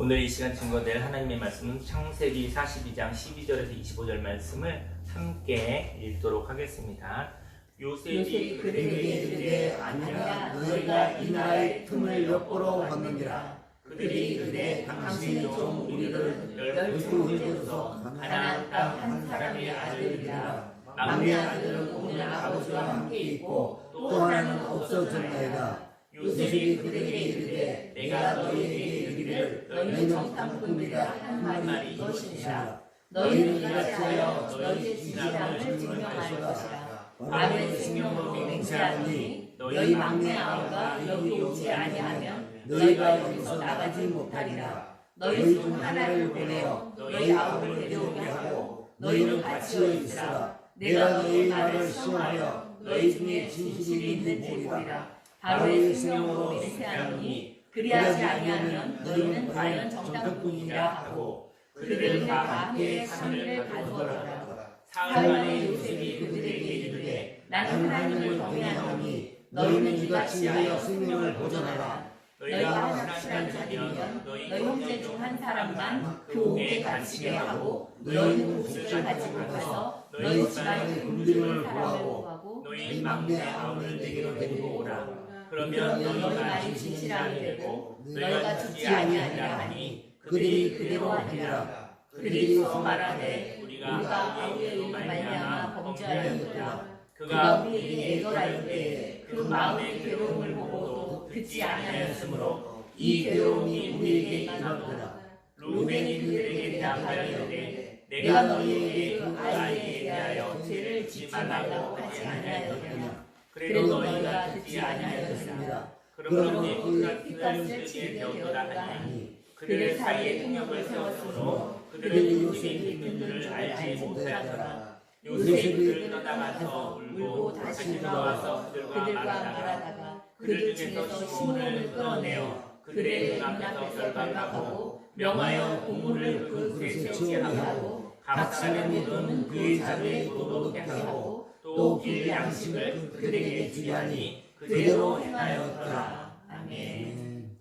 오늘 이 시간 증거될 하나님의 말씀은 창세기 42장 12절에서 25절 말씀을 함께 읽도록 하겠습니다. 요셉이 그들에게 이르되 아니라 너희가 이 나라의 틈을 엿보러 왔느니라. 그들이 이르되 당신의 종 우리를 열두해줘서 가나안 땅 한 사람의 아들이라. 막내 아들은 오늘 아버지와 함께 있고 또 하나는 없어졌나이다. 요셉이 그들에게 이르되 내가 너희에게 이르기를 너희는 정탐꾼이라 한 말이 이것이니라. 너희는 일하여 너희의 진실함을 증명할 것이라. 나는 생명으로 맹세하노니 너희 막내 아우가 여기 오지 아니하면 너희가 여기서 나가지 못하리라. 너희 중 하나를 보내어 너희 아우를 데려오게 하고 너희는 같이 있으라. 내가 너희 말을 시험하여 너희 중에 진실이 있는지 보리라. 바로의 생명으로 맹세하노니 그리하지 아니하면 너희는 과연 정탐꾼이라 하고 그들과 함께 3일을 가두어라. 사흘 만에 요셉이 그들에게 이르되 나는 하나님을 경외하노니 너희는 이같이 하여 생명을 보존하라. 너희가 확실한 자들이면 너희 형제 중 한 사람만 그 옥에 갇히게 하고 너희는 옥을 가지고 가서 너희 집안의 굶주림을 구하고 너희 막내 아우를 내게로 데리고 오라. 그러면 너희 말이 진실함이 되고 너희가 죽지 아니하리라 하니 그들이 그대로 하니라. 그들이 서로 말하되 우리가 아우의 일로 말미암아 범죄하였다. 그가 우리에게 애걸할 때에 그 마음의 괴로움을 보고도 듣지 아니하였으므로 이 괴로움이 우리에게 임하더라. 루벤이 그들에게 대답하되 내가 너희에게 그 아이에 대하여 죄를 짓지 말라고 하지 아니하였느냐. 그래도 너희가 듣지 아니하였습니다. 그러므로 그가 핏값을 치게 되었노라 하니 그들 사이에 통역을 세웠으므로 그들은 요셉이 있는 줄을 알지 못하더라. 요셉이 그들을 떠나가서 울고 다시 돌아와서 그들과 말하다가 그들 중에서 시몬을 끌어내어 그들의 눈앞에서 결박하고 명하여 고물을 그 그릇에 채우게 하고 각 사람의 돈은 그의 자루에 묻어놓게 하고 또 길 양식을 그들에게 주게 하니 그대로 행하였더라. 아멘.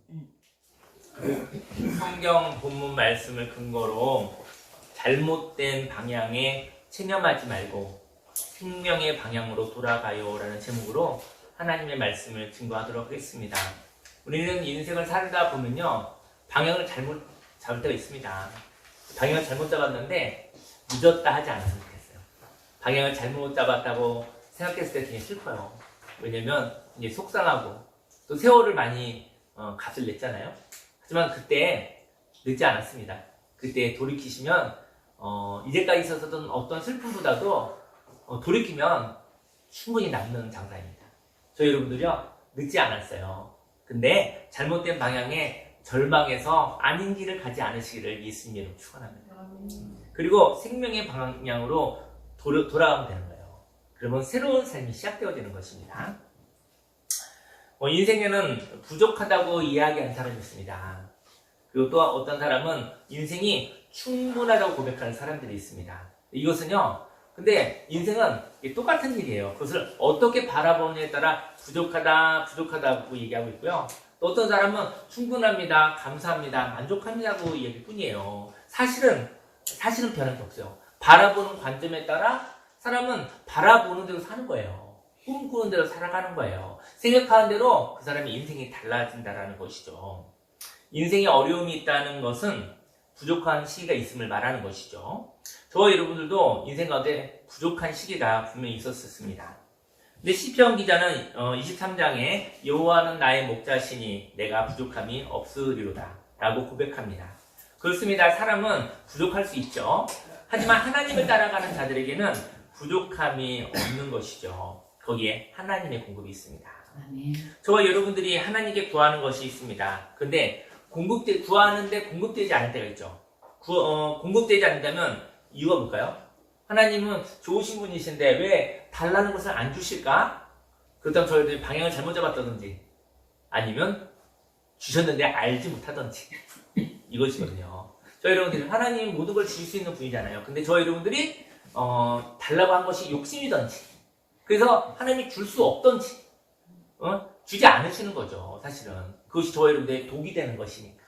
성경 본문 말씀을 근거로 잘못된 방향에 체념하지 말고 생명의 방향으로 돌아가요 라는 제목으로 하나님의 말씀을 증거하도록 하겠습니다. 우리는 인생을 살다 보면요, 방향을 잘못 잡을 때가 있습니다. 방향을 잘못 잡았는데 늦었다 하지 않았으면 좋겠어요. 방향을 잘못 잡았다고 생각했을 때 되게 슬퍼요. 왜냐면 이제 속상하고 또 세월을 많이 값을 냈잖아요. 하지만 그때 늦지 않았습니다. 그때 돌이키시면 이제까지 있었던 어떤 슬픔보다도 돌이키면 충분히 남는 장사입니다. 저희 여러분들이요, 늦지 않았어요. 근데 잘못된 방향에 절망해서 아닌 길을 가지 않으시기를 예수님으로 축원합니다. 그리고 생명의 방향으로 돌아가면 되는 거예요. 그러면 새로운 삶이 시작되어지는 것입니다. 인생에는 부족하다고 이야기하는 사람이 있습니다. 그리고 또 어떤 사람은 인생이 충분하다고 고백하는 사람들이 있습니다. 이것은요, 근데 인생은 똑같은 일이에요. 그것을 어떻게 바라보느냐에 따라 부족하다고 얘기하고 있고요. 또 어떤 사람은 충분합니다, 감사합니다, 만족합니다고 얘기할 뿐이에요. 사실은 변한 게 없어요. 바라보는 관점에 따라 사람은 바라보는 대로 사는 거예요. 꿈꾸는 대로 살아가는 거예요. 생각하는 대로 그 사람의 인생이 달라진다는 것이죠. 인생에 어려움이 있다는 것은 부족한 시기가 있음을 말하는 것이죠. 저와 여러분들도 인생 가운데 부족한 시기가 분명히 있었습니다. 근데 시편 기자는 23장에 여호와는 나의 목자시니 내가 부족함이 없으리로다 라고 고백합니다. 그렇습니다. 사람은 부족할 수 있죠. 하지만 하나님을 따라가는 자들에게는 부족함이 없는 것이죠. 거기에 하나님의 공급이 있습니다. 아멘. 저와 여러분들이 하나님께 구하는 것이 있습니다. 근데 구하는데 공급되지 않을 때가 있죠. 공급되지 않는다면 이유가 뭘까요? 하나님은 좋으신 분이신데 왜 달라는 것을 안 주실까? 그렇다면 저희들이 방향을 잘못 잡았다든지 아니면 주셨는데 알지 못하든지 이것이거든요. 저희 여러분들이 하나님 모든 걸 주실 수 있는 분이잖아요. 근데 저희 여러분들이 달라고 한 것이 욕심이든지 그래서 하나님이 줄 수 없든지 주지 않으시는 거죠. 사실은 그것이 저희 여러분들의 독이 되는 것이니까.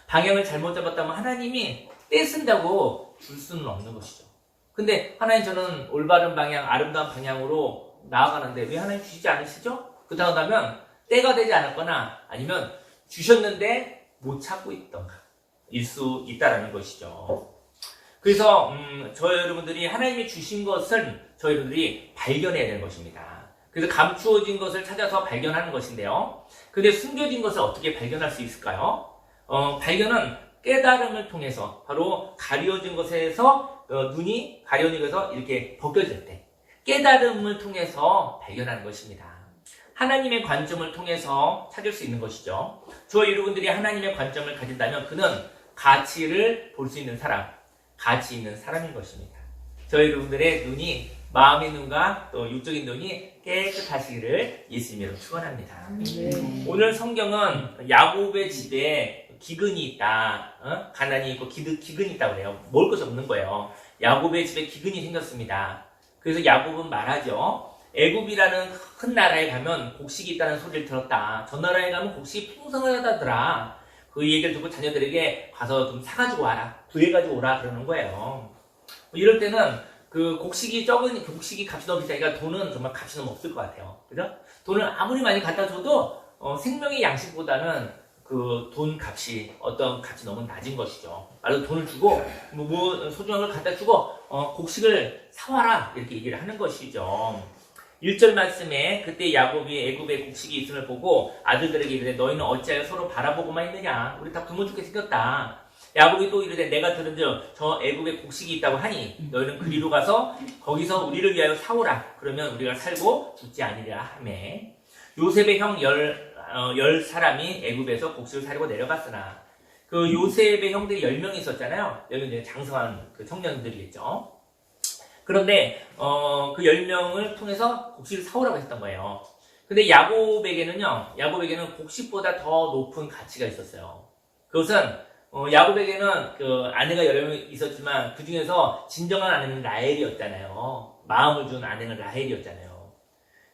방향을 잘못 잡았다면 하나님이 떼쓴다고 줄 수는 없는 것이죠. 근데 하나님 저는 올바른 방향, 아름다운 방향으로 나아가는데 왜 하나님 주시지 않으시죠? 그렇다고 하면 때가 되지 않았거나 아니면 주셨는데 못 찾고 있던가 일 수 있다라는 것이죠. 그래서 저희 여러분들이 하나님이 주신 것을 저희 여러분들이 발견해야 되는 것입니다. 그래서 감추어진 것을 찾아서 발견하는 것인데요. 근데 숨겨진 것을 어떻게 발견할 수 있을까요? 발견은 깨달음을 통해서 바로 가려진 것에서 눈이 가려진 것에서 이렇게 벗겨질 때 깨달음을 통해서 발견하는 것입니다. 하나님의 관점을 통해서 찾을 수 있는 것이죠. 저희 여러분들이 하나님의 관점을 가진다면 그는 가치를 볼 수 있는 사람, 가치 있는 사람인 것입니다. 저희 여러분들의 눈이 마음의 눈과 또 육적인 눈이 깨끗하시기를 예수님으로 축원합니다. 오늘 성경은 야곱의 집에 기근이 있다, 가난이 있고 기근이 있다고 그래요. 먹을 것이 없는 거예요. 야곱의 집에 기근이 생겼습니다. 그래서 야곱은 말하죠. 애굽이라는 큰 나라에 가면 곡식이 있다는 소리를 들었다. 저 나라에 가면 곡식이 풍성하다더라. 그 얘기를 듣고 자녀들에게 가서 좀 사가지고 와라. 구해가지고 오라. 그러는 거예요. 이럴 때는 그 곡식이 값이 너무 비싸니까 돈은 정말 값이 너무 없을 것 같아요. 그죠? 돈을 아무리 많이 갖다 줘도 생명의 양식보다는 그 돈 값이 어떤 값이 너무 낮은 것이죠. 말로 돈을 주고 뭐 소중한 걸 갖다 주고 곡식을 사와라 이렇게 얘기를 하는 것이죠. 1절 말씀에 그때 야곱이 애굽에 곡식이 있음을 보고 아들들에게 이르되 너희는 어찌하여 서로 바라보고만 있느냐. 우리 다 굶어 죽게 생겼다. 야곱이 또 이르되 내가 들은즉 저 애굽에 곡식이 있다고 하니 너희는 그리로 가서 거기서 우리를 위하여 사오라. 그러면 우리가 살고 죽지 아니리라 하매 요셉의 형 10사람이 애굽에서 곡식을 사려고 내려갔으나 그 요셉의 형들이 10명이 있었잖아요. 여기 이제 장성한 그 청년들이겠죠. 그런데 그 10명을 통해서 곡식을 사오라고 했던 거예요. 근데 야곱에게는 곡식보다 더 높은 가치가 있었어요. 그것은 야곱에게는 그 아내가 여러 명 있었지만 그 중에서 진정한 아내는 라헬이었잖아요. 마음을 준 아내는 라헬이었잖아요.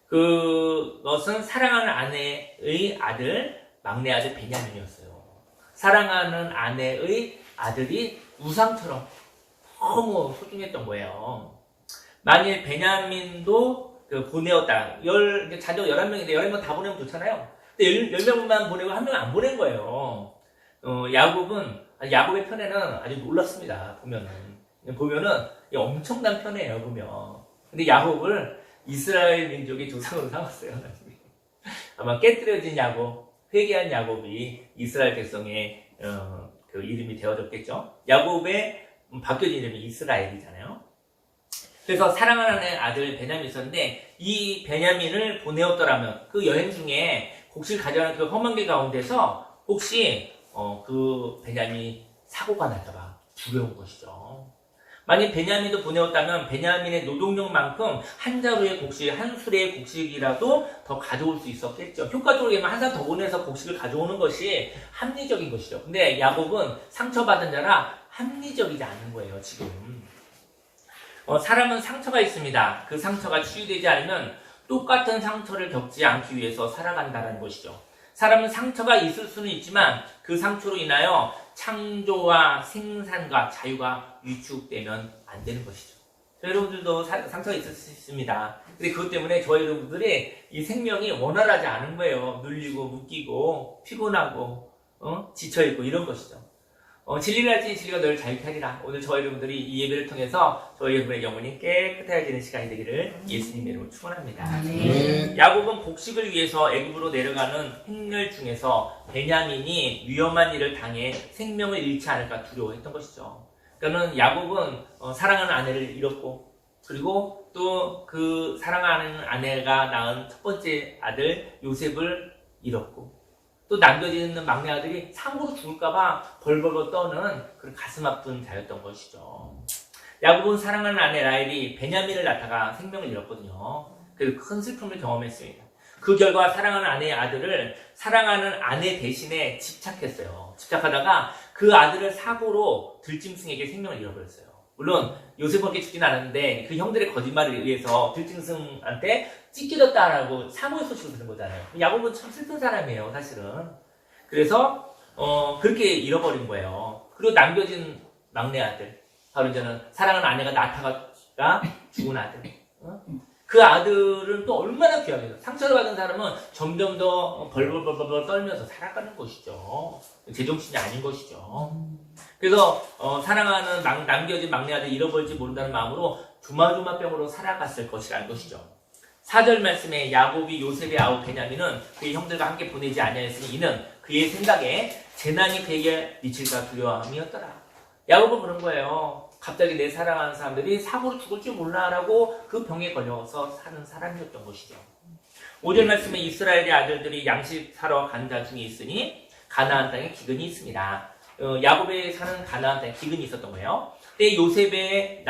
그것은 사랑하는 아내의 아들, 막내 아들 베냐민이었어요. 사랑하는 아내의 아들이 우상처럼 너무 소중했던 거예요. 만일 베냐민도 보내었다. 자녀가 11명인데 11명 다 보내면 좋잖아요. 근데 10명만 보내고 1명은 안 보낸 거예요. 야곱의 편에는 아주 놀랐습니다. 보면은 엄청난 편이에요, 보면. 근데 야곱을 이스라엘 민족의 조상으로 삼았어요. 아마 깨뜨려진 야곱, 회개한 야곱이 이스라엘 백성의 그 이름이 되어졌겠죠. 야곱의 바뀌어진 이름이 이스라엘이잖아요. 그래서 사랑하는 아들 베냐민이 있었는데 이 베냐민을 보내었더라면 그 여행 중에 곡식을 가져가는 그 험한 길 가운데서 혹시 그 베냐민이 사고가 날까봐 두려운 것이죠. 만약 베냐민도 보내었다면 베냐민의 노동력만큼 한 자루의 곡식, 한 수레의 곡식이라도 더 가져올 수 있었겠죠. 효과적으로 얘기하면 한 사람 더 보내서 곡식을 가져오는 것이 합리적인 것이죠. 근데 야곱은 상처받은 자라 합리적이지 않은 거예요, 지금. 사람은 상처가 있습니다. 그 상처가 치유되지 않으면 똑같은 상처를 겪지 않기 위해서 살아간다는 것이죠. 사람은 상처가 있을 수는 있지만 그 상처로 인하여 창조와 생산과 자유가 위축되면 안 되는 것이죠. 여러분들도 상처가 있을 수 있습니다. 근데 그것 때문에 저희 여러분들이 이 생명이 원활하지 않은 거예요. 눌리고 묶이고 피곤하고 지쳐있고 이런 것이죠. 진리를 알지 진리가 너를 자유케 하리라. 오늘 저희 여러분들이 이 예배를 통해서 저희 여러분의 영혼이 깨끗해지는 시간이 되기를 예수님 이름으로 축원합니다. 야곱은 곡식을 위해서 애굽으로 내려가는 행렬 중에서 베냐민이 위험한 일을 당해 생명을 잃지 않을까 두려워했던 것이죠. 그러니까 야곱은 사랑하는 아내를 잃었고 그리고 또 그 사랑하는 아내가 낳은 첫 번째 아들 요셉을 잃었고 또 남겨지는 막내 아들이 상으로 죽을까봐 벌벌 떠는 그런 가슴 아픈 자였던 것이죠. 야곱은 사랑하는 아내 라헬이 베냐민을 낳다가 생명을 잃었거든요. 그리고 큰 슬픔을 경험했습니다. 그 결과 사랑하는 아내의 아들을 사랑하는 아내 대신에 집착했어요. 집착하다가 그 아들을 사고로 들짐승에게 생명을 잃어버렸어요. 물론 요셉밖에 죽진 않았는데 그 형들의 거짓말에 의해서 들짐승한테 찢겨졌다라고 사고의 소식을 들은 거잖아요. 야곱은 참 슬픈 사람이에요, 사실은. 그래서 그렇게 잃어버린 거예요. 그리고 남겨진 막내 아들, 바로 저는 사랑하는 아내가 나타가 죽은 아들. 그 아들은 또 얼마나 귀하겠어요. 상처를 받은 사람은 점점 더 벌벌벌벌 떨면서 살아가는 것이죠. 제정신이 아닌 것이죠. 그래서 사랑하는 남겨진 막내 아들 잃어버릴지 모른다는 마음으로 조마조마병으로 살아갔을 것이라는 것이죠. 4절 말씀에 야곱이 요셉의 아우 베냐민은 그의 형들과 함께 보내지 아니하였으니 이는 그의 생각에 재난이 그에게 미칠까 두려움이었더라. 야곱은 그런 거예요. 갑자기 내 사랑하는 사람들이 사고로 죽을 줄 몰라라고 그 병에 걸려서 사는 사람이었던 것이죠. 5절 말씀에 이스라엘의 아들들이 양식 사러 간 자 중에 있으니 가나안 땅에 기근이 있습니다. 야곱에 사는 가나안 땅에 기근이 있었던 거예요. 그때 요셉이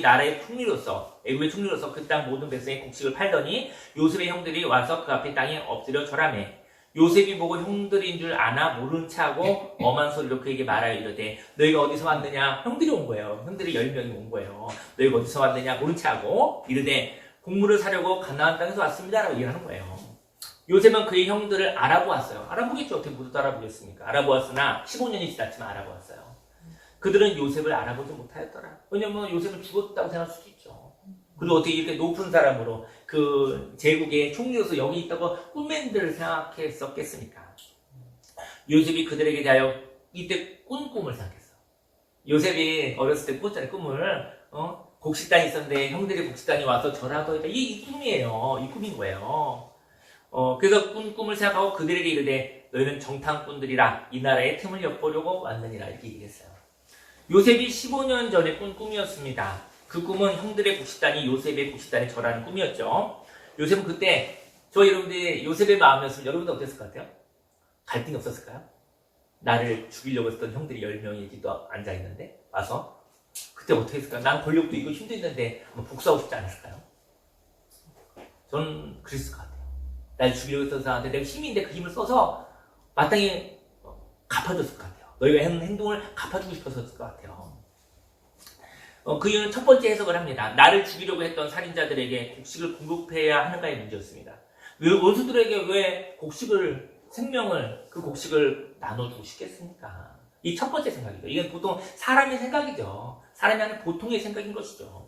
나라의 총리로서 애굽의 총리로서 그 땅 모든 백성의 곡식을 팔더니 요셉의 형들이 와서 그 앞에 땅에 엎드려 절하매 요셉이 보고 형들인 줄 아나 모른 체하고 엄한 소리로 그에게 말하여 이르되 너희가 어디서 왔느냐. 형들이 온 거예요. 형들이 10명이 온 거예요. 너희가 어디서 왔느냐 모른 체하고 이르되 곡물을 사려고 가나안 땅에서 왔습니다 라고 얘기하는 거예요. 요셉은 그의 형들을 알아보았어요. 알아보겠죠. 어떻게 모두 알아보겠습니까? 알아보았으나 15년이 지났지만 알아보았어요. 그들은 요셉을 알아보지 못하였더라. 왜냐면 요셉은 죽었다고 생각할 수도 있죠. 그리고 어떻게 이렇게 높은 사람으로 그 제국의 총리로서 여기 있다고 꿈맨들을 생각했었겠습니까? 요셉이 그들에게 대하여 이때 꾼 꿈을 생각했어. 요셉이 어렸을 때 꿨잖아요. 꿈을 곡식단이 있었는데 형들이 곡식단이 와서 절하고 했다. 이 꿈이에요. 이 꿈인 거예요. 그래서 꾼 꿈을 생각하고 그들에게 이르되 너희는 정탐꾼들이라 이 나라의 틈을 엿보려고 왔느니라 이렇게 얘기했어요. 요셉이 15년 전에 꾼 꿈이었습니다. 그 꿈은 형들의 곡식단이 요셉의 곡식단에 절하는 꿈이었죠. 요셉은 그때 저 여러분들이 요셉의 마음이었으면 여러분들 어땠을 것 같아요? 갈등이 없었을까요? 나를 죽이려고 했던 형들이 10명이 기도 앉아있는데 와서 그때 어떻게 했을까요? 난 권력도 있고 힘도 있는데 복수하고 싶지 않았을까요? 저는 그랬을 것 같아요. 날 죽이려고 했던 사람한테 내가 힘이 있는데 그 힘을 써서 마땅히 갚아줬을 것 같아요. 너희가 하는 행동을 갚아주고 싶었을 것 같아요. 그 이유는 첫 번째 해석을 합니다. 나를 죽이려고 했던 살인자들에게 곡식을 공급해야 하는가의 문제였습니다. 왜 원수들에게 왜 생명을, 그 곡식을 나눠주고 싶겠습니까? 이 첫 번째 생각이죠. 이건 보통 사람의 생각이죠. 사람이 하는 보통의 생각인 것이죠.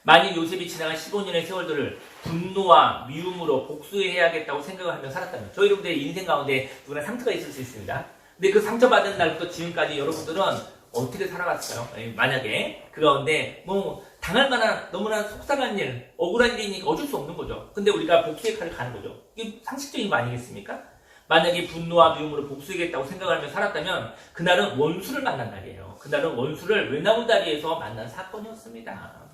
만일 요셉이 지나간 15년의 세월들을 분노와 미움으로 복수해야겠다고 생각을 하며 살았다면, 저희 여러분들의 인생 가운데 누구나 상처가 있을 수 있습니다. 근데 그 상처받은 날부터 지금까지 여러분들은 어떻게 살아갔어요? 만약에 그 가운데 당할 만한 너무나 속상한 일, 억울한 일이니까 어쩔 수 없는 거죠. 근데 우리가 복수의 칼을 가는 거죠. 이게 상식적인 거 아니겠습니까? 만약에 분노와 미움으로 복수하겠다고 생각을 하며 살았다면 그날은 원수를 만난 날이에요. 그날은 원수를 외나무다리에서 만난 사건이었습니다.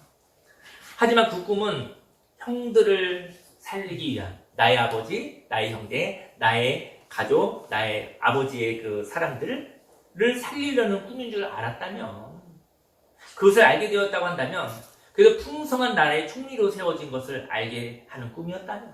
하지만 그 꿈은 형들을 살리기 위한 나의 아버지, 나의 형제, 나의 가족, 나의 아버지의 그 사람들을 살리려는 꿈인 줄 알았다면, 그것을 알게 되었다고 한다면, 그래도 풍성한 나라의 총리로 세워진 것을 알게 하는 꿈이었다면,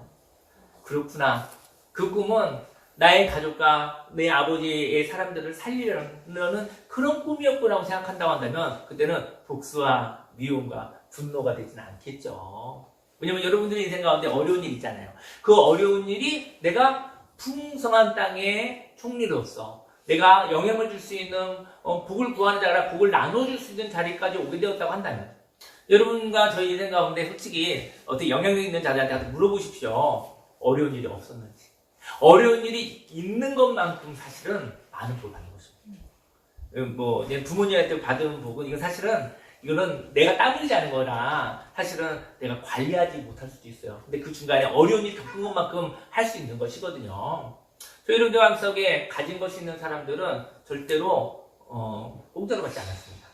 그렇구나. 그 꿈은 나의 가족과 내 아버지의 사람들을 살리려는 그런 꿈이었구나라고 생각한다고 한다면, 그때는 복수와 미움과 분노가 되지는 않겠죠. 왜냐면 여러분들의 인생 가운데 어려운 일 있잖아요. 그 어려운 일이 내가 풍성한 땅의 총리로서 내가 영향을 줄 수 있는 복을 구하는 자라 복을 나눠줄 수 있는 자리까지 오게 되었다고 한다면, 여러분과 저희 인생 가운데 솔직히 어떻게 영향력 있는 자들한테 물어보십시오. 어려운 일이 없었는지. 어려운 일이 있는 것만큼 사실은 많은 복을 받는 것입니다. 부모님한테 받은 복은 이거는 내가 땀 흘리지 않은 거라 사실은 내가 관리하지 못할 수도 있어요. 근데 그 중간에 어려운 일 겪은 것만큼 할 수 있는 것이거든요. 저희 여러분들 마음속에 가진 것이 있는 사람들은 절대로 공짜로 받지 않았습니다.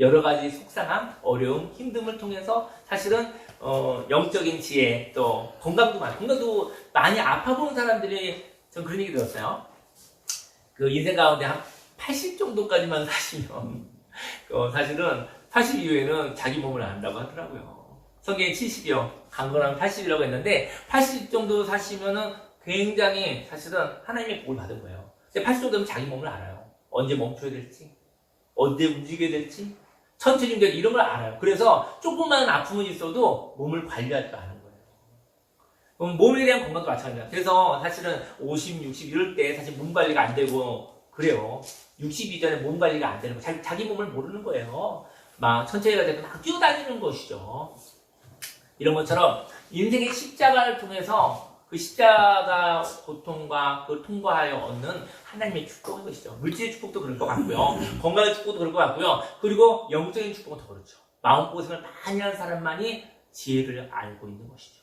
여러 가지 속상함, 어려움, 힘듦을 통해서 사실은 영적인 지혜, 또 건강도 많이 아파보는 사람들이 전 그런 얘기 들었어요. 그 인생 가운데 한 80 정도까지만 사시면 사실은 80 이후에는 자기 몸을 안다고 하더라고요. 성경에 70이요, 강건하면 80이라고 했는데 80 정도 사시면은 굉장히 사실은 하나님의 복을 받은 거예요. 80 정도면 자기 몸을 알아요. 언제 멈춰야 될지, 언제 움직여야 될지, 천천히 움직여야 이런 걸 알아요. 그래서 조금만 아픔은 있어도 몸을 관리할 줄 아는 거예요. 그럼 몸에 대한 건강도 마찬가지입니다. 그래서 사실은 50, 60 이럴 때 사실 몸 관리가 안 되고 그래요. 60 이전에 몸 관리가 안 되는 거, 자기 몸을 모르는 거예요. 막 천천히가 되고 막 뛰어다니는 것이죠. 이런 것처럼 인생의 십자가를 통해서 그 십자가 고통과 그걸 통과하여 얻는 하나님의 축복인 것이죠. 물질의 축복도 그럴 것 같고요. 건강의 축복도 그럴 것 같고요. 그리고 영적인 축복은 더 그렇죠. 마음고생을 많이 한 사람만이 지혜를 알고 있는 것이죠.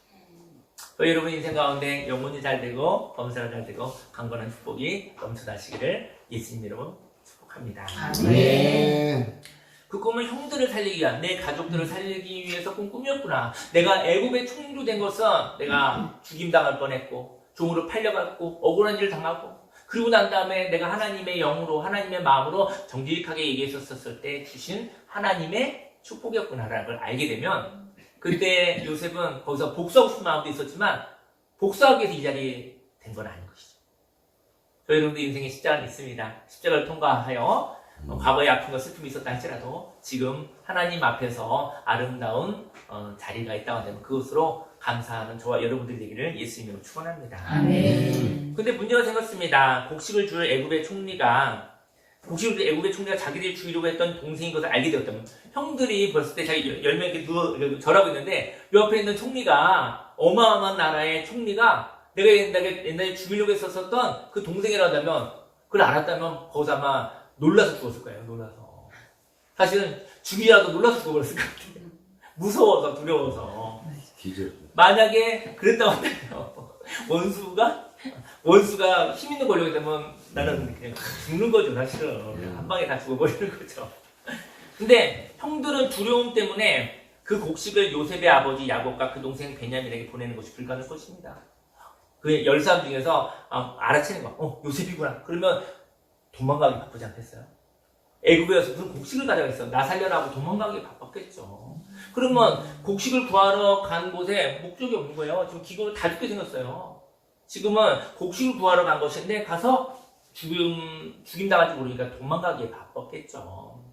여러분 인생 가운데 영혼이 잘 되고 검사가 잘 되고 강건한 축복이 넘쳐나시기를 예수님 이름으로 축복합니다. 네. 그 꿈은 형들을 살리기 위한, 내 가족들을 살리기 위해서 꾼 꿈이었구나. 내가 애굽의 총리로 된 것은 내가 죽임당할 뻔했고 종으로 팔려갔고 억울한 일을 당하고 그리고 난 다음에 내가 하나님의 영으로 하나님의 마음으로 정직하게 얘기했었을 때 주신 하나님의 축복이었구나라는 걸 알게 되면 그때 요셉은 거기서 복수하고 싶은 마음도 있었지만 복수하기 위해서 이 자리에 된 건 아닌 것이죠. 저희 여러분들 인생에 십자가는 있습니다. 십자가를 통과하여 과거에 아픔과 슬픔이 있었다 할지라도 지금 하나님 앞에서 아름다운 자리가 있다고 하면 그것으로 감사하는 저와 여러분들 되기를 예수님으로 축원합니다. 아멘. 근데 문제가 생겼습니다. 곡식을 줄 애굽의 총리가 자기들이 죽이려고 했던 동생인 것을 알게 되었다면 형들이 벌써 때 자기 10명 이렇게 누워 절하고 있는데 옆에 있는 총리가 어마어마한 나라의 총리가 내가 옛날에 죽이려고 했었던 그 동생이라면 그걸 알았다면 거기서 아마 놀라서 죽었을 거예요. 놀라서. 사실은 죽이라도 놀라서 죽어버렸을 것 같아요. 무서워서 두려워서. 기절. 만약에 그랬다고 한다면 원수가 힘 있는 권력이 되면 나는 그냥 죽는 거죠. 사실은 한 방에 다 죽어버리는 거죠. 근데 형들은 두려움 때문에 그 곡식을 요셉의 아버지 야곱과 그 동생 베냐민에게 보내는 것이 불가능할 것입니다. 그 10사람 중에서 알아채는 거. 요셉이구나. 그러면 도망가기 바쁘지 않겠어요? 애굽에서 무슨 곡식을 가져가겠어. 나 살려라고 도망가기 바빴겠죠. 그러면 곡식을 구하러 간 곳에 목적이 없는 거예요. 지금 기근을 다 죽게 생겼어요. 지금은 곡식을 구하러 간 것인데 가서 죽임당할지 모르니까 도망가기에 바빴겠죠.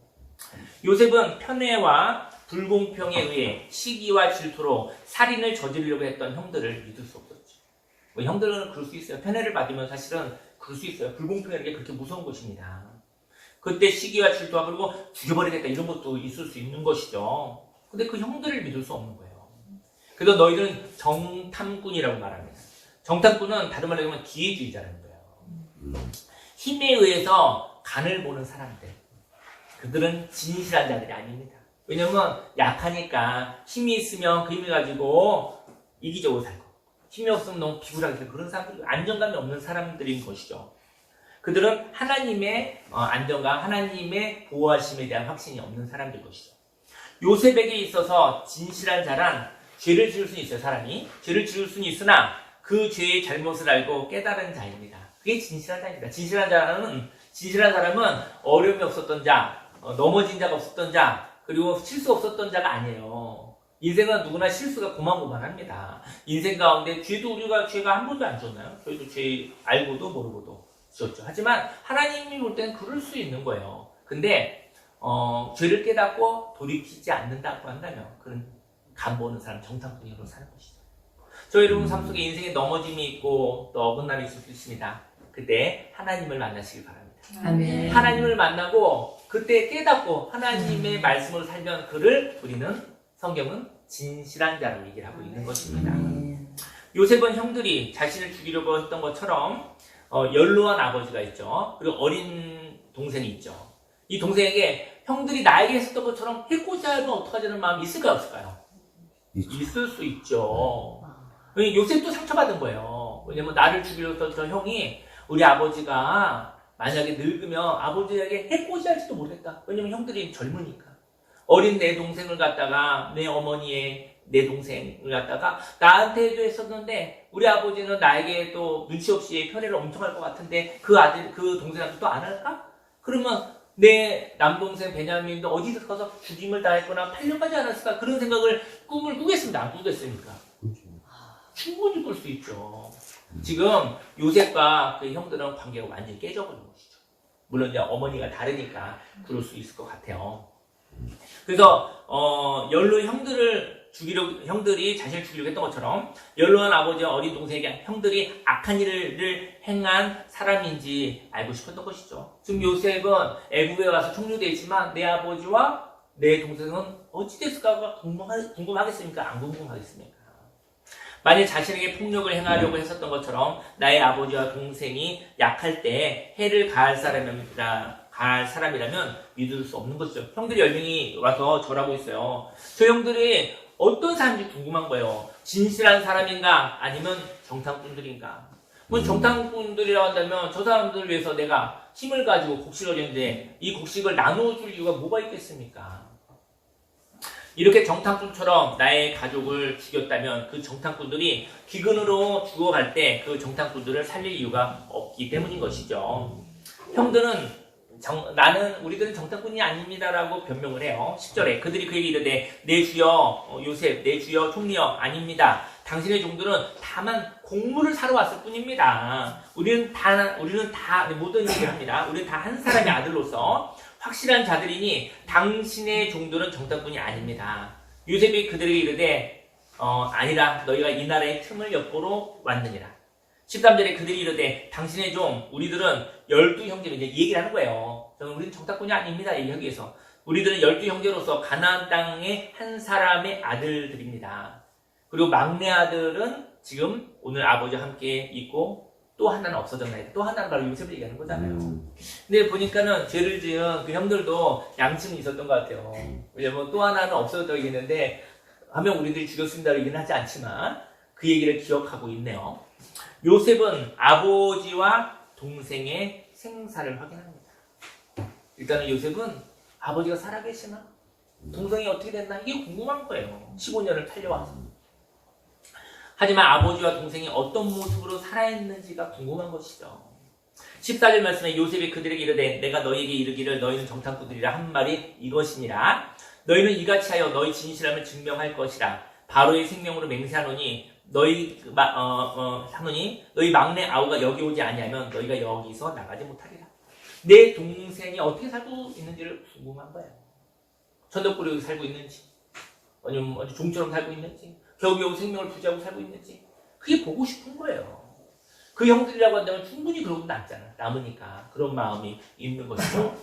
요셉은 편애와 불공평에 의해 시기와 질투로 살인을 저지르려고 했던 형들을 믿을 수 없었죠. 형들은 그럴 수 있어요. 편애를 받으면 사실은 그럴 수 있어요. 불공평이라는 게 그렇게 무서운 것입니다. 그때 시기와 질투와 그리고 죽여버리겠다 이런 것도 있을 수 있는 것이죠. 근데 그 형들을 믿을 수 없는 거예요. 그래서 너희들은 정탐꾼이라고 말합니다. 정탐꾼은 다른 말로 하면 기회주의자라는 거예요. 힘에 의해서 간을 보는 사람들. 그들은 진실한 자들이 아닙니다. 왜냐면 약하니까 힘이 있으면 그 힘을 가지고 이기적으로 살고 힘이 없으면 너무 비굴하게 살고 그런 사람들, 안정감이 없는 사람들인 것이죠. 그들은 하나님의 안정감, 하나님의 보호하심에 대한 확신이 없는 사람들인 것이죠. 요셉에게 있어서 진실한 자란 죄를 지을 수는 있어요. 사람이 죄를 지을 수는 있으나 그 죄의 잘못을 알고 깨달은 자입니다. 그게 진실한 자입니다. 진실한 사람은 어려움이 없었던 자, 넘어진 자가 없었던 자, 그리고 실수 없었던 자가 아니에요. 인생은 누구나 실수가 고만고만합니다. 인생 가운데 죄가 한 번도 안 지었나요? 저희도 죄 알고도 모르고도 지었죠. 하지만 하나님이 볼 때는 그럴 수 있는 거예요. 근데 죄를 깨닫고 돌이키지 않는다고 한다면 그런 간보는 사람, 정탐꾼으로 사는 것이죠. 저희 여러분 삶 속에 인생에 넘어짐이 있고 또 어긋남이 있을 수 있습니다. 그때 하나님을 만나시길 바랍니다. 아멘. 하나님을 만나고 그때 깨닫고 하나님의 말씀으로 살면 그를 우리는 성경은 진실한 자로 얘기를 하고 있는 것입니다. 요셉은 형들이 자신을 죽이려고 했던 것처럼 연로한 아버지가 있죠. 그리고 어린 동생이 있죠. 이 동생에게 형들이 나에게 했었던 것처럼 해코지 하면 어떡하자는 마음이 있을까요? 없을까요? 있을 수 있죠. 요셉도 상처받은 거예요. 왜냐면 나를 죽이려고 했던 저 형이 우리 아버지가 만약에 늙으면 아버지에게 해코지 할지도 모르겠다. 왜냐면 형들이 젊으니까. 어린 내 동생을 갖다가 내 어머니의 내 동생을 갖다가 나한테도 했었는데 우리 아버지는 나에게 또 눈치 없이 편애를 엄청 할 것 같은데 그 동생한테 또 안 할까? 그러면 내 남동생 베냐민도 어디서 가서 죽임을 당했거나 팔려가지 않았을까? 그런 꿈을 꾸겠습니다. 안 꾸겠습니까? 충분히 꿀 수 있죠. 지금 요셉과 그 형들은 관계가 완전히 깨져버린 것이죠. 물론 이제 어머니가 다르니까 그럴 수 있을 것 같아요. 그래서 연로 형들을 형들이 자신을 죽이려고 했던 것처럼 연로한 아버지와 어린 동생에게 형들이 악한 일을 행한 사람인지 알고 싶었던 것이죠. 지금 요셉은 애굽에 와서 총류되어 있지만 내 아버지와 내 동생은 어찌 됐을까가 궁금하겠습니까? 안 궁금하겠습니까? 만약 자신에게 폭력을 행하려고 했었던 것처럼 나의 아버지와 동생이 약할 때 해를 가할 사람이라면 믿을 수 없는 것이죠. 형들이 10명이 와서 절하고 있어요. 저 형들이 어떤 사람인지 궁금한 거예요. 진실한 사람인가 아니면 정탐꾼들인가. 뭐 정탐꾼들이라고 한다면 저 사람들을 위해서 내가 힘을 가지고 곡식을 줬는데 이 곡식을 나눠줄 이유가 뭐가 있겠습니까? 이렇게 정탐꾼처럼 나의 가족을 죽였다면 그 정탐꾼들이 기근으로 죽어갈 때 그 정탐꾼들을 살릴 이유가 없기 때문인 것이죠. 형들은 우리들은 정탐꾼이 아닙니다라고 변명을 해요. 10절에 그들이 그에게 이르되 내 주여 요셉, 내 주여 총리여 아닙니다. 당신의 종들은 다만 곡물을 사러 왔을 뿐입니다. 우리는 다 모든 얘기를 합니다. 우리는 다 한 사람의 아들로서 확실한 자들이니 당신의 종들은 정탐꾼이 아닙니다. 요셉이 그들에게 이르되 아니라 너희가 이 나라의 틈을 엿보러 왔느니라. 13절에 그들이 이르되 당신의 종 우리들은 12형제로 이제 얘기를 하는 거예요. 우리는 정탐꾼이 아닙니다. 얘기하기 위해서 우리들은 12형제로서 가나안 땅의 한 사람의 아들들입니다. 그리고 막내 아들은 지금 오늘 아버지와 함께 있고 또 하나는 없어졌나요? 또 하나는 바로 요셉을 얘기하는 거잖아요. 근데 보니까는 죄를 지은 그 형들도 양심이 있었던 것 같아요. 왜냐면 또 하나는 없어졌다고 얘기했는데 하면 우리들이 죽였습니다라고 얘기는 하지 않지만 그 얘기를 기억하고 있네요. 요셉은 아버지와 동생의 생사를 확인합니다. 일단은 요셉은 아버지가 살아계시나? 동생이 어떻게 됐나? 이게 궁금한 거예요. 15년을 탈려와서. 하지만 아버지와 동생이 어떤 모습으로 살아있는지가 궁금한 것이죠. 14절 말씀에 요셉이 그들에게 이르되 내가 너희에게 이르기를 너희는 정탐꾼들이라 한 말이 이것이니라. 너희는 이같이 하여 너희 진실함을 증명할 것이라. 바로의 생명으로 맹세하노니 너희 막내 아우가 여기 오지 아니하면 너희가 여기서 나가지 못하리라. 내 동생이 어떻게 살고 있는지를 궁금한 거예요. 천덕꾸러기 살고 있는지 아니면 어디 종처럼 살고 있는지 겨우겨우 생명을 부지하고 살고 있는지 그게 보고 싶은 거예요. 그 형들이라고 한다면 충분히 그러고 남으니까 그런 마음이 있는 것이죠.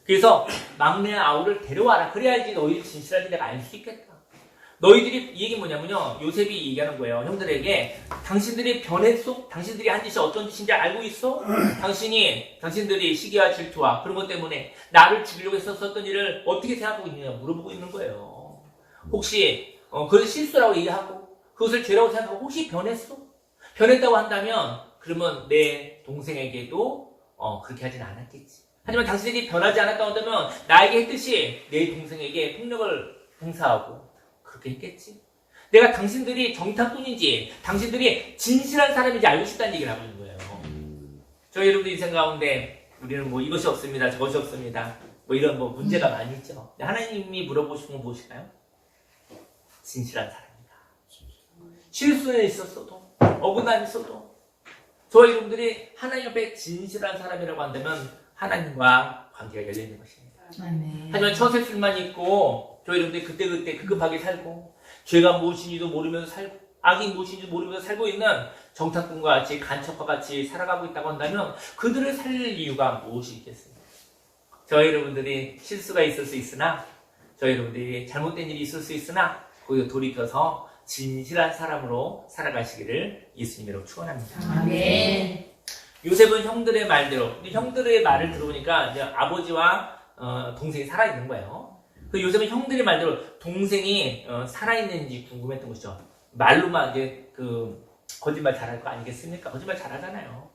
그래서 막내 아우를 데려와라. 그래야지 너희들 진실한지 내가 알 수 있겠다. 너희들이 이 얘기 뭐냐면요. 요셉이 얘기하는 거예요. 형들에게 당신들이 변했어? 당신들이 한 짓이 어떤 짓인지 알고 있어? 당신들이 시기와 질투와 그런 것 때문에 나를 죽이려고 했었던 일을 어떻게 생각하고 있느냐 물어보고 있는 거예요. 혹시 그것을 실수라고 얘기하고 그것을 죄라고 생각하고 혹시 변했어? 변했다고 한다면 그러면 내 동생에게도 그렇게 하진 않았겠지. 하지만 당신들이 변하지 않았다고 한다면 나에게 했듯이 내 동생에게 폭력을 행사하고 그렇게 했겠지. 내가 당신들이 정탐꾼인지 당신들이 진실한 사람인지 알고 싶다는 얘기를 하고 있는 거예요. 저희 여러분들 인생 가운데 우리는 뭐 이것이 없습니다. 저것이 없습니다. 뭐 이런 뭐 문제가 많이 있죠. 하나님이 물어보시는 건 무엇일까요? 진실한 사람이다. 실수는 있었어도 어긋남이 있어도 저희 여러분들이 하나님 앞에 진실한 사람이라고 한다면 하나님과 관계가 열려있는 것입니다. 아멘. 하지만 처세술만 있고 저희 여러분들이 그때 급급하게 살고 죄가 무엇인지도 모르면서 살고 악이 무엇인지도 모르면서 살고 있는 정탐꾼과 같이 간첩과 같이 살아가고 있다고 한다면 그들을 살릴 이유가 무엇이 있겠습니까? 저희 여러분들이 실수가 있을 수 있으나 저희 여러분들이 잘못된 일이 있을 수 있으나 거기서 돌이켜서 진실한 사람으로 살아가시기를 예수님으로 축원합니다. 아멘. 요셉은 형들의 말을 들어보니까 이제 아버지와 동생이 살아있는 거예요. 그 요셉은 형들의 말대로 동생이 살아있는지 궁금했던 것이죠. 말로만 이제 거짓말 잘할 거 아니겠습니까? 거짓말 잘하잖아요.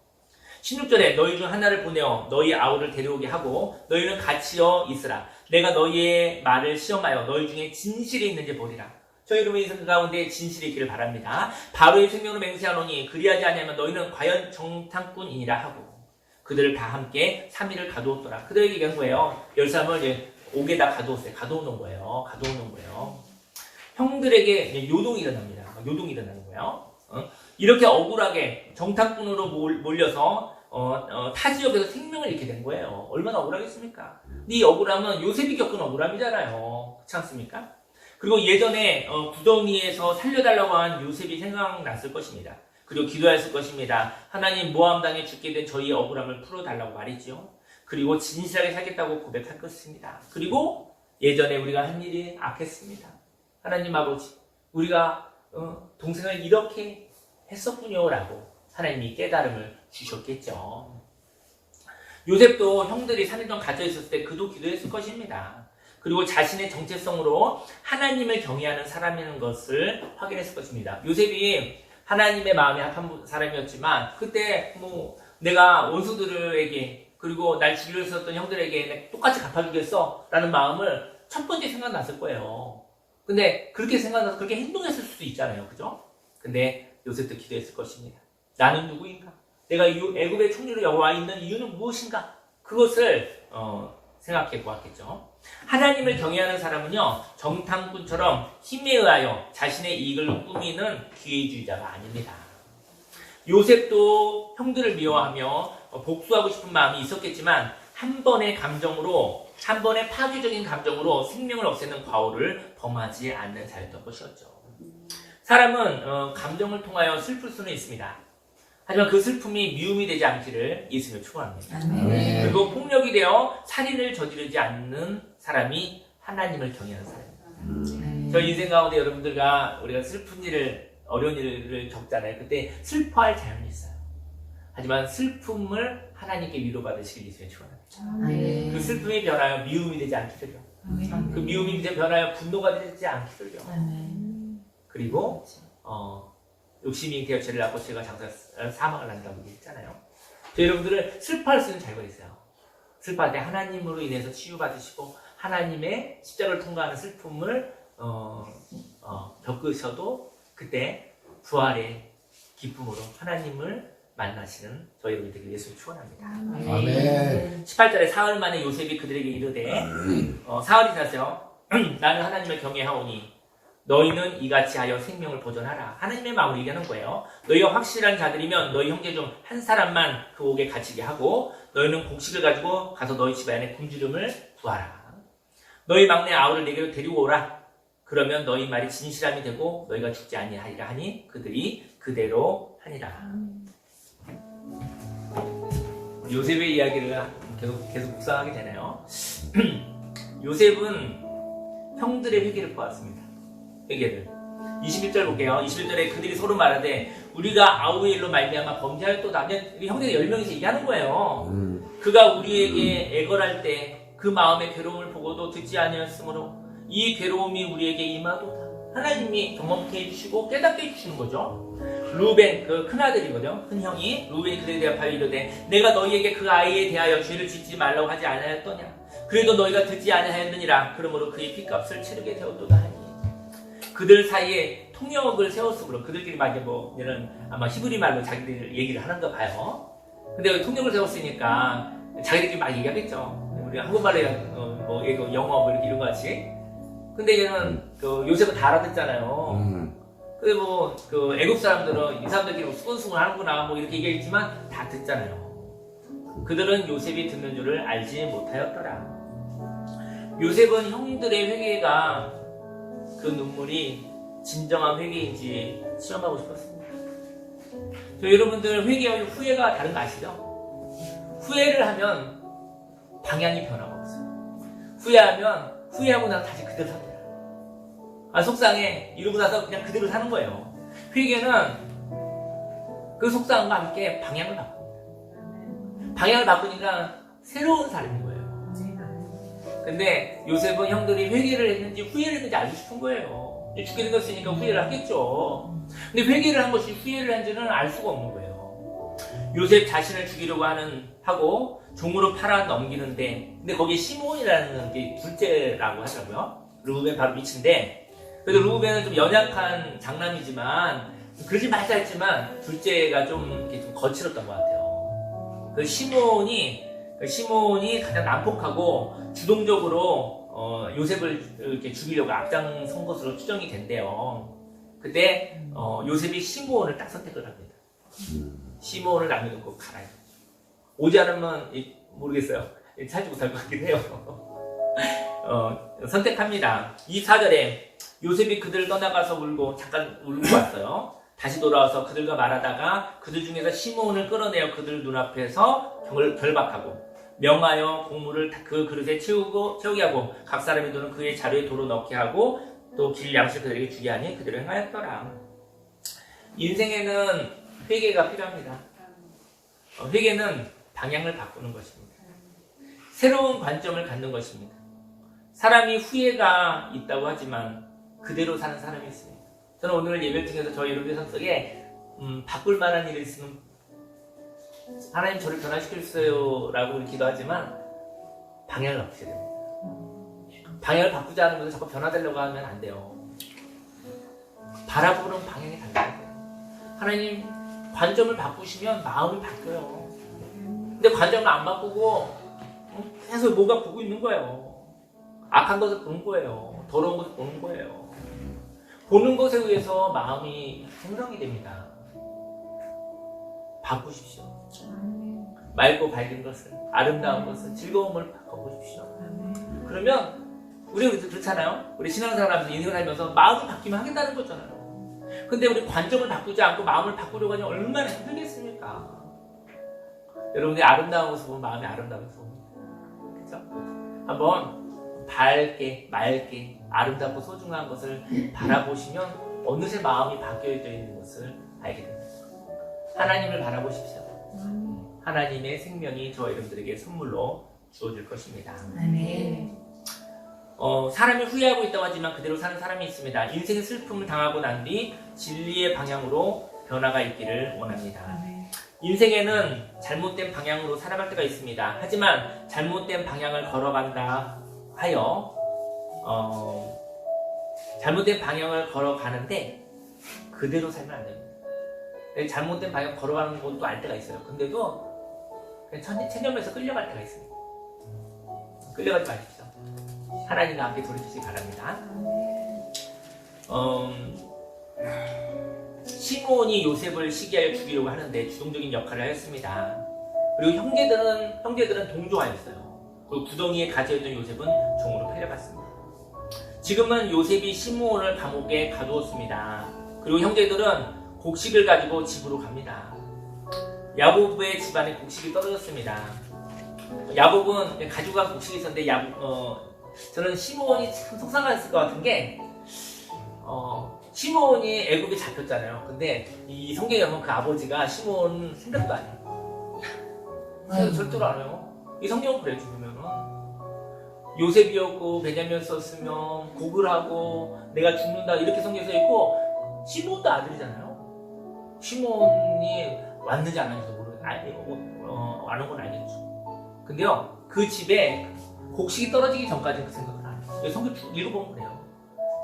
16절에 너희 중 하나를 보내어 너희 아우를 데려오게 하고 너희는 같이여 있으라. 내가 너희의 말을 시험하여 너희 중에 진실이 있는지 보리라. 저희 여러분 인생 가운데 진실이 있기를 바랍니다. 바로의 생명으로 맹세하노니 그리하지 아니하면 너희는 과연 정탐꾼이니라 하고 그들을 다 함께 3일을 가두었더라. 그들에게 얘기한 거예요. 13을 이제 옥에다 가둬놓은 거예요. 형들에게 요동이 일어납니다. 요동이 일어나는 거예요. 이렇게 억울하게 정탐꾼으로 몰려서 타 지역에서 생명을 잃게 된 거예요. 얼마나 억울하겠습니까? 이 억울함은 요셉이 겪은 억울함이잖아요. 그렇지 않습니까? 그리고 예전에 구덩이에서 살려달라고 한 요셉이 생각났을 것입니다. 그리고 기도했을 것입니다. 하나님 모함 당해 죽게 된 저희의 억울함을 풀어달라고 말이죠. 그리고 진실하게 살겠다고 고백할 것입니다. 그리고 예전에 우리가 한 일이 악했습니다. 하나님 아버지, 우리가 동생을 이렇게 했었군요 라고 하나님이 깨달음을 주셨겠죠. 요셉도 형들이 3년 동안 갇혀 있었을 때 그도 기도했을 것입니다. 그리고 자신의 정체성으로 하나님을 경외하는 사람이라는 것을 확인했을 것입니다. 요셉이 하나님의 마음에 합한 사람이었지만 그때 내가 원수들에게 그리고 날 죽이려 했었던 형들에게 똑같이 갚아주겠어 라는 마음을 첫 번째 생각났을 거예요. 근데 그렇게 생각나서 그렇게 행동했을 수도 있잖아요. 그죠? 근데 요셉도 기도했을 것입니다. 나는 누구인가? 내가 애굽의 총리로 여기 와 있는 이유는 무엇인가? 그것을 생각해 보았겠죠. 하나님을 경외하는 사람은요, 정탐꾼처럼 힘에 의하여 자신의 이익을 꾸미는 기회주의자가 아닙니다. 요셉도 형들을 미워하며 복수하고 싶은 마음이 있었겠지만 한 번의 파괴적인 감정으로 생명을 없애는 과오를 범하지 않는 자였던 것이었죠. 사람은 감정을 통하여 슬플 수는 있습니다. 하지만 그 슬픔이 미움이 되지 않기를 예수님을 축원합니다. 그리고 폭력이 되어 살인을 저지르지 않는 사람이 하나님을 경외하는 사람입니다. 저 인생 가운데 여러분들과 우리가 슬픈 일을, 어려운 일을 겪잖아요. 그때 슬퍼할 자연이 있어요. 하지만 슬픔을 하나님께 위로받으시길 예수님을 축원합니다. 그 슬픔이 변하여 미움이 되지 않기를요. 그 미움이 이제 변하여 분노가 되지 않기를요. 그리고 욕심이 되어 죄를 낳고 죄가 사망을 한다고 얘기했잖아요. 여러분들은 슬퍼할 수 있는 자유가 있어요. 슬퍼할 때 하나님으로 인해서 치유받으시고 하나님의 십자가를 통과하는 슬픔을 겪으셔도 그때 부활의 기쁨으로 하나님을 만나시는 저희 여러분 되길 예수님 축원합니다. 아멘. 18절에 사흘 만에 요셉이 그들에게 이르되 사흘이 지났어요. 나는 하나님을 경외하오니 너희는 이같이 하여 생명을 보존하라. 하나님의 마음을 얘기하는 거예요. 너희가 확실한 자들이면 너희 형제 중 한 사람만 그 옥에 갇히게 하고 너희는 곡식을 가지고 가서 너희 집 안에 굶주림을 구하라. 너희 막내 아우를 내게로 데리고 오라. 그러면 너희 말이 진실함이 되고 너희가 죽지 아니하리라 하니 그들이 그대로 하니라. 요셉의 이야기를 계속 묵상하게 되나요? 요셉은 형들의 회개를 보았습니다. 회개를. 21절 볼게요. 21절에 그들이 서로 말하되 우리가 아우의 일로 말미암아 범죄하였도다. 형제가 10명이서 얘기하는 거예요. 그가 우리에게 애걸할 때 그 마음의 괴로움을 보고도 듣지 아니하였으므로 이 괴로움이 우리에게 임하도다. 하나님이 경험케 해주시고 깨닫게 해주시는 거죠. 루벤, 그 큰아들이거든요. 큰형이 루벤이 그들에 대하여 이르되 내가 너희에게 그 아이에 대하여 죄를 짓지 말라고 하지 아니하였더냐. 그래도 너희가 듣지 아니하였느니라. 그러므로 그의 핏값을 치르게 되었도다 하니. 그들 사이에 통역을 세웠으므로 그들끼리 막 이런 아마 히브리 말로 자기들 얘기를 하는가 봐요. 근데 통역을 세웠으니까 자기들끼리 막 얘기하겠죠. 우리가 한국말로 영어 이렇게 이런 거 같이. 근데 얘는 요셉은 다 알아듣잖아요. 근데 애국 사람들은 이 사람들끼리 수근수근 하는구나 이렇게 얘기했지만 다 듣잖아요. 그들은 요셉이 듣는 줄을 알지 못하였더라. 요셉은 형들의 회개가 그 눈물이 진정한 회개인지 시험하고 싶었습니다. 여러분들 회개와 후회가 다른 거 아시죠? 후회를 하면 방향이 변화가 없어요. 후회하고 나서 다시 그대로 삽니다. 속상해 이러고 나서 그냥 그대로 사는 거예요. 회개는 그 속상함과 함께 방향을 바꿉니다. 방향을 바꾸니까 새로운 삶인 거예요. 근데 요셉은 형들이 회개를 했는지 후회를 했는지 알고 싶은 거예요. 죽게 생겼으니까 후회를 하겠죠. 근데 회개를 한 것이 후회를 한지는 알 수가 없는 거예요. 요셉 자신을 죽이려고 하고 종으로 팔아 넘기는데, 근데 거기에 시몬이라는 게 둘째라고 하더라고요. 루벤 바로 밑인데, 그래도 루벤은 좀 연약한 장남이지만 그러지 말자 했지만 둘째가 좀 이렇게 좀 거칠었던 것 같아요. 그 시몬이 가장 난폭하고 주동적으로 요셉을 이렇게 죽이려고 앞장선 것으로 추정이 된대요. 그때 요셉이 시몬을 딱 선택을 합니다. 시몬을 남겨놓고 가라요. 오지 않으면 모르겠어요. 살지 못할 것 같긴 해요. 선택합니다. 24절에 요셉이 그들을 떠나가서 잠깐 울고 왔어요. 다시 돌아와서 그들과 말하다가 그들 중에서 시므온을 끌어내어 그들 눈앞에서 결박하고 명하여 곡물을 그 그릇에 채우게 하고 각 사람의 돈은 그의 자루에 도로 넣게 하고 또 길 양식 그들에게 주게 하니 그들을 행하였더라. 인생에는 회개가 필요합니다. 회개는 방향을 바꾸는 것입니다. 새로운 관점을 갖는 것입니다. 사람이 후회가 있다고 하지만 그대로 사는 사람이 있습니다. 저는 오늘 예배 중에서 저희 여러분의 속에 바꿀 만한 일이 있으면 하나님 저를 변화시켰어요 라고 기도하지만 방향을 바꾸셔야 됩니다. 방향을 바꾸자 하는 것을 자꾸 변화되려고 하면 안 돼요. 바라보는 방향이 달라야 돼요. 하나님 관점을 바꾸시면 마음이 바뀌어요. 근데 관점을 안 바꾸고 계속 뭐가 보고 있는 거예요. 악한 것을 보는 거예요. 더러운 것을 보는 거예요. 보는 것에 의해서 마음이 생성이 됩니다. 바꾸십시오. 맑고 밝은 것을, 아름다운 것을, 즐거움을 바꿔보십시오. 그러면 우리 그렇잖아요. 우리 신앙생활하면서 인생을 살면서 마음을 바뀌면 하겠다는 거잖아요. 근데 우리 관점을 바꾸지 않고 마음을 바꾸려고 하면 얼마나 힘들겠습니까? 여러분이 아름다운 것을 보면 마음이 아름다운 것을 봅니다. 그렇죠? 한번 밝게, 맑게, 아름답고 소중한 것을 바라보시면 어느새 마음이 바뀌어져 있는 것을 알게 됩니다. 하나님을 바라보십시오. 하나님의 생명이 저 여러분들에게 선물로 주어질 것입니다. 아멘. 사람이 후회하고 있다고 하지만 그대로 사는 사람이 있습니다. 인생의 슬픔을 당하고 난 뒤 진리의 방향으로 변화가 있기를 원합니다. 아멘. 인생에는 잘못된 방향으로 살아갈 때가 있습니다. 하지만 잘못된 방향을 걸어간다 하여 잘못된 방향을 걸어가는데 그대로 살면 안 됩니다. 잘못된 방향 걸어가는 것도 알 때가 있어요. 근데도 그냥 체념해서 끌려갈 때가 있습니다. 끌려가지 마십시오. 하나님과 함께 돌이키시기 바랍니다. 시므온이 요셉을 시기하여 죽이려고 하는데 주동적인 역할을 하였습니다. 그리고 형제들은 동조하였어요. 그리고 구덩이에 갇혀있던 요셉은 종으로 팔려갔습니다. 지금은 요셉이 시므온을 감옥에 가두었습니다. 그리고 형제들은 곡식을 가지고 집으로 갑니다. 야곱의 집안에 곡식이 떨어졌습니다. 야곱은 가지고 간 곡식이 있었는데 저는 시므온이 참 속상했을 것 같은 게 시므온이 애굽에 잡혔잖아요. 근데 이 성경에 보면 그 아버지가 시므온 생각도 안 해요. 절대로 안 해요. 이 성경은 그래요. 보면은 요셉이었고 베냐민이었으면 곡을 하고 내가 죽는다 이렇게 성경에 써있고 시므온도 아들이잖아요. 시므온이 왔는지 안 왔는지도 안 온 건 알겠죠. 근데요 그 집에 곡식이 떨어지기 전까지는 그 생각을 안 해요. 성경 쭉 읽어보면 그래요.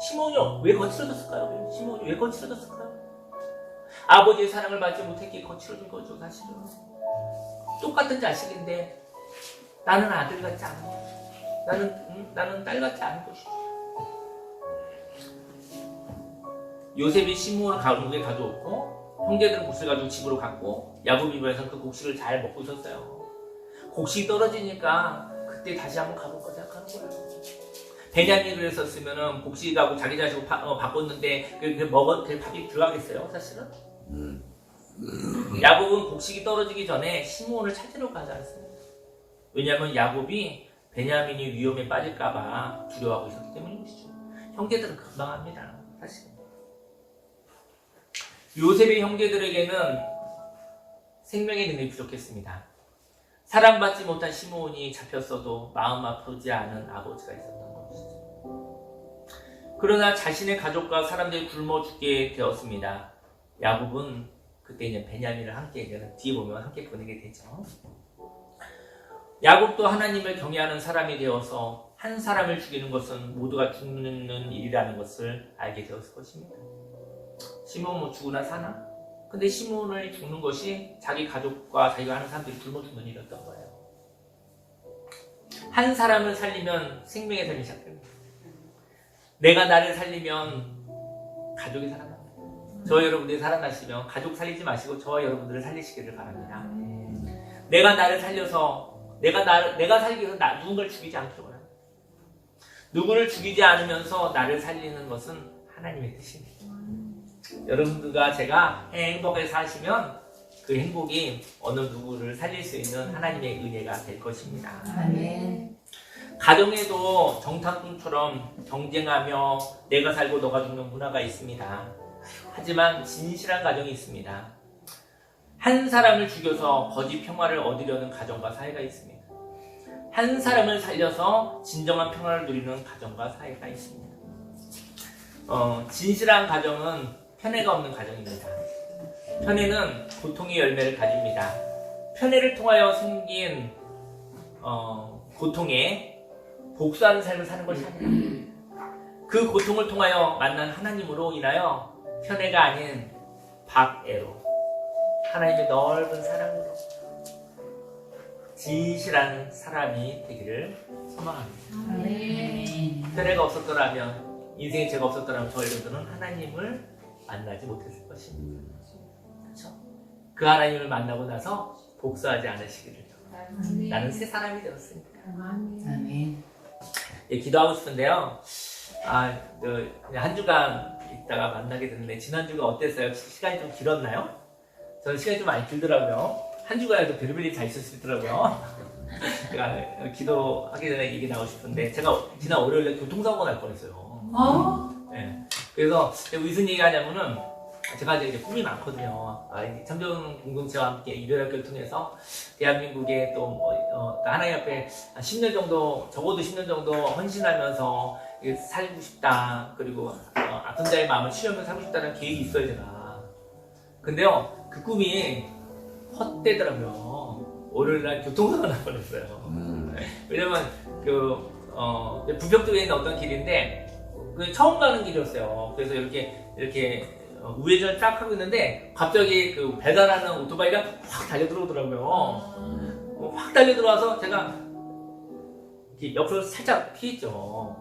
시므온이 왜 거칠어졌을까요? 시므온이 왜 거칠어졌을까요? 아버지의 사랑을 받지 못했기에 거칠어진 거죠. 사실은 똑같은 자식인데 나는 아들 같지 않아. 나는 딸 같지 않은 것이죠. 요셉이 시므온을 감옥에 가두었고 형제들은 곡식을 가지고 집으로 갔고 야곱 입에서는 그 곡식을 잘 먹고 있었어요. 곡식이 떨어지니까 그때 다시 한번 가볼까 생각하는 거예요. 베냐민을 했었으면은 곡식하고 자기 자식을 바꿨는데 그 밥이 들어가겠어요, 사실은? 야곱은 곡식이 떨어지기 전에 시므온을 찾으러 가지 않습니다. 왜냐하면 야곱이 베냐민이 위험에 빠질까봐 두려워하고 있었기 때문이죠. 형제들은 금방 합니다, 사실. 요셉의 형제들에게는 생명의 능력이 부족했습니다. 사랑받지 못한 시므온이 잡혔어도 마음 아프지 않은 아버지가 있었던 것이죠. 그러나 자신의 가족과 사람들이 굶어 죽게 되었습니다. 야곱은 그때 이제 베냐민을 함께 뒤에 보면 함께 보내게 되죠. 야곱도 하나님을 경외하는 사람이 되어서 한 사람을 죽이는 것은 모두가 죽는 일이라는 것을 알게 되었을 것입니다. 시므온 뭐 죽으나 사나? 근데 시므온을 죽는 것이 자기 가족과 자기가 하는 사람들이 굶어 죽는 일이었던 거예요. 한 사람을 살리면 생명의 삶이 시작됩니다. 내가 나를 살리면 가족이 살아납니다. 저 여러분들이 살아나시면 가족 살리지 마시고 저 여러분들을 살리시기를 바랍니다. 내가 나를 살려서 내가 살기 위해서 누군가를 죽이지 않기로 해요. 누구를 죽이지 않으면서 나를 살리는 것은 하나님의 뜻입니다. 여러분들과 제가 행복하게 사시면 그 행복이 어느 누구를 살릴 수 있는 하나님의 은혜가 될 것입니다. 아멘. 가정에도 정탐꾼처럼 경쟁하며 내가 살고 너가 죽는 문화가 있습니다. 하지만 진실한 가정이 있습니다. 한 사람을 죽여서 거짓 평화를 얻으려는 가정과 사회가 있습니다. 한 사람을 살려서 진정한 평화를 누리는 가정과 사회가 있습니다. 진실한 가정은 편애가 없는 가정입니다. 편애는 고통의 열매를 가집니다. 편애를 통하여 생긴 고통에 복수하는 삶을 사는 것이 아니라 그 고통을 통하여 만난 하나님으로 인하여 편애가 아닌 박애로 하나님의 넓은 사랑으로 진실한 사람이 되기를 소망합니다. 아멘. 편애가 없었더라면 인생의 죄가 없었더라면 저 여러분들은 하나님을 만나지 못했을 것입니다. 그렇죠? 그 하나님을 만나고 나서 복수하지 않으시기를. 나는 새 사람이 되었으니까. 아멘. 예, 기도하고 싶은데요. 한 주간 있다가 만나게 됐는데 지난주가 어땠어요? 시간이 좀 길었나요? 저는 시간이 좀 많이 길더라고요. 한 주간에도 별의별이 다 있을 수 있더라고요. 제가 기도하기 전에 얘기 나오고 싶은데 제가 지난 월요일에 교통사고 날 뻔했어요. 네. 그래서 무슨 얘기 하냐면은 제가 이제 꿈이 많거든요. 참전 공동체와 함께 이별학교를 통해서 대한민국에 또 하나님 앞에 10년 정도, 적어도 10년 정도 헌신하면서 살고 싶다. 그리고 아픈 자의 마음을 치유하면서 살고 싶다는 계획이 있어요, 제가. 근데요, 그 꿈이 헛되더라고요. 월요일날 교통사고 날 뻔했어요. 왜냐면 부평 쪽에 있는 어떤 길인데 처음 가는 길이었어요. 그래서 이렇게 우회전을 딱 하고 있는데 갑자기 그 배달하는 오토바이가 확 달려 들어오더라고요. 확 달려 들어와서 제가 이렇게 옆으로 살짝 피했죠.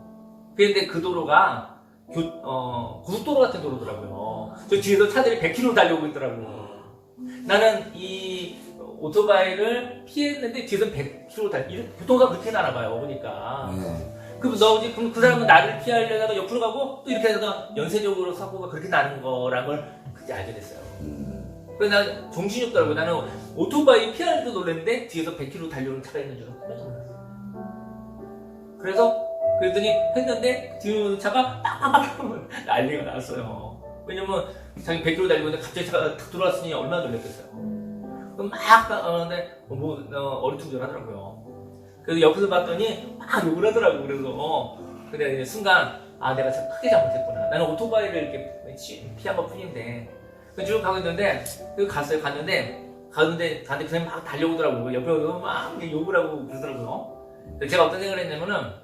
그런데 그 도로가 고속도로 같은 도로더라고요. 저 뒤에서 차들이 100km 달려오고 있더라고요. 나는 이 오토바이를 피했는데 뒤에서 100km 교통사고 그렇게 나나 봐요, 보니까. 그럼 그 사람은 나를 피하려다가 옆으로 가고 또 이렇게 하다가 연쇄적으로 사고가 그렇게 나는 거란 걸 그때 알게 됐어요. 그래서 난 정신이 없더라고요. 나는 오토바이 피하는 줄 놀랐는데 뒤에서 100km 달려오는 차가 있는 줄은 꿈에도 몰랐어요. 그랬더니 했는데 뒤에 오는 차가 빡빡빡 난리가 났어요. 왜냐면 자기 100km 달리고 있는데 갑자기 차가 탁 들어왔으니 얼마나 놀랐겠어요. 그럼 막 하는데 어리둥절하더라고요. 그래서 옆에서 봤더니 막 욕을 하더라고. 그래서 근데 이제 순간 내가 참 크게 잘못했구나. 나는 오토바이를 이렇게 피한 것 뿐인데. 쭉 가고 있는데 갔는데 그 사람이 막 달려오더라고요. 옆에 오서 막 욕을 하고 그러더라고요. 그래서 제가 어떤 생각을 했냐면은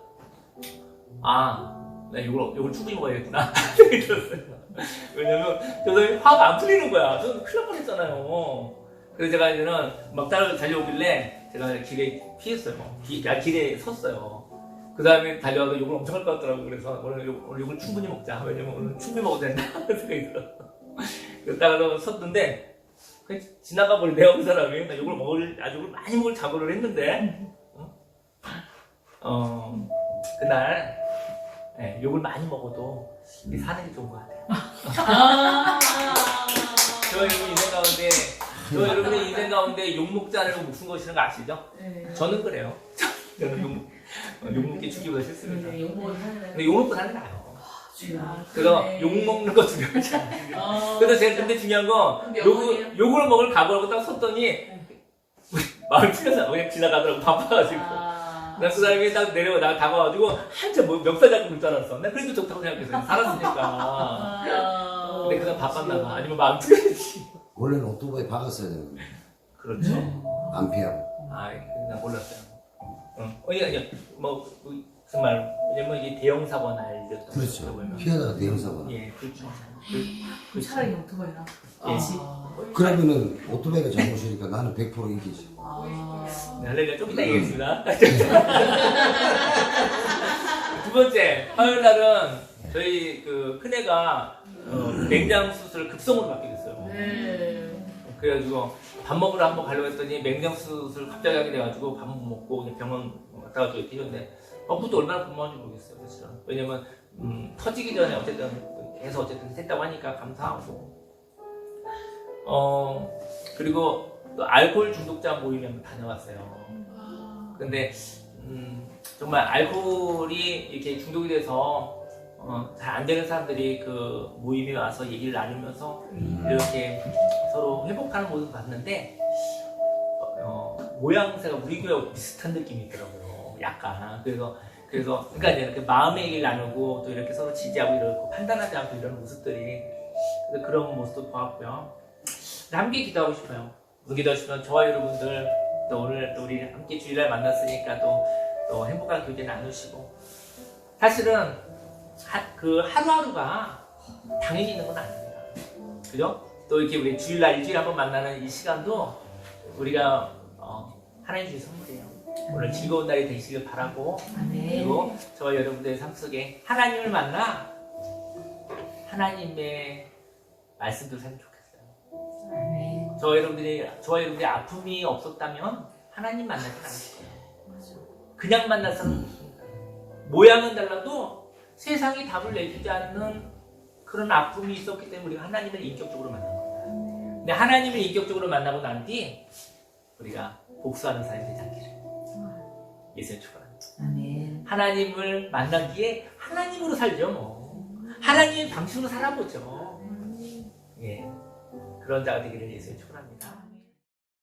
나 욕을 충분히 먹어야겠구나 생각이 들었어요. 왜냐면 저 사람이 화가 안 풀리는 거야. 저는 큰일 날 뻔했잖아요. 그래서 제가 이제는 막 달려오길래 제가 길에 피했어요. 길에 섰어요. 그 다음에 달려와서 욕을 엄청 할 것 같더라고요. 그래서 오늘 욕을 충분히 먹자. 왜냐면 오늘 충분히 먹어도 된다 생각이 들었어. 그러다가 섰는데 지나가 버리네요. 그 사람이. 나 욕을 많이 먹을 각오를 했는데 그날 욕을 많이 먹어도 사는 게 좋은 것 같아요. 저 여러분의 인생 가운데 욕 먹지 않으려고 목숨 거시는 거 아시죠? 네. 저는 그래요. 저는 욕 먹기 죽기보다 싫습니다. 네, 근데 욕 먹고 사는 게 나아요. 그래서 그래. 욕 먹는 거 중요하지 않아요. 그래서 제가 근데 중요한 건 욕을 먹을 각오라고 딱 섰더니 마음이 틀려서 그냥 지나가더라고. 바빠가지고. 나 그 사람이 딱 내려와 나 다가와가지고 한참 멱살 잡고 그럴 줄 알았어. 나 그래도 좋다고 생각했어요. 살았으니까. 근데 그 사람 바빴나 봐. 아니면 마음 틀렸지. 원래는 오토바이 박았어야 되는데 그렇죠. 안 피하고. 난 몰랐어요. 무슨 말? 왜냐면 이게 대형 사고나 일이었던 그렇죠. 거죠. 피하다가 대형 사고. 예, 그렇죠. 차라리 오토바이나. 그러면은 오토바이가 잘못이니까 나는 100% 이기지. 네, 할렐루야. 좀 이따 얘기하겠습니다. 두 번째, 화요일 날은 저희 그 큰애가 맹장 수술 급성으로 받게 됐어요. 그래가지고 밥 먹으러 한번 가려고 했더니 맹장 수술 갑자기 하게 돼가지고 밥 못 먹고 그냥 병원 갔다 와서 이렇게 했는데 그것도 얼마나 고마운지 모르겠어요, 사실은. 왜냐면 터지기 전에 어쨌든 해서 어쨌든 됐다고 하니까 감사하고. 그리고 또 알코올 중독자 모임에 한번 다녀왔어요. 근데 정말 알코올이 이렇게 중독이 돼서 잘 안 되는 사람들이 그 모임에 와서 얘기를 나누면서 이렇게 서로 회복하는 모습을 봤는데 모양새가 우리 교회하고 비슷한 느낌이 있더라고요. 약간. 그래서 그러니까 이렇게 마음의 얘기를 나누고 또 이렇게 서로 지지하고 이러고 판단하지 않고 이런 모습들이 그런 모습도 보았고요. 함께 기도하고 싶어요. 기도하고 싶으면 저와 여러분들 또 오늘 또 우리 함께 주일날 만났으니까 또 행복한 교제 나누시고 사실은 그 하루하루가 당연히 있는 건 아닙니다. 그죠? 또 이렇게 우리 주일날 일주일에 한번 만나는 이 시간도 우리가 하나님 주신 선물이에요. 오늘 즐거운 날이 되시길 바라고 그리고 저와 여러분들의 삶 속에 하나님을 만나 하나님의 말씀도 살면 좋겠어요. 저와 여러분들의 아픔이 없었다면 하나님 만나지 않을 거예요. 그냥 만나서는 모양은 달라도 세상이 답을 내주지 않는 그런 아픔이 있었기 때문에 우리가 하나님을 인격적으로 만난 겁니다. 근데 하나님을 인격적으로 만나고 난 뒤 우리가 복수하는 사람이 되지 않기를 예수님 축원합니다. 아멘. 하나님을 만난 뒤에 하나님으로 살죠. 뭐 하나님의 방식으로 살아보죠. 예, 그런 자가 되기를 예수님 축원합니다.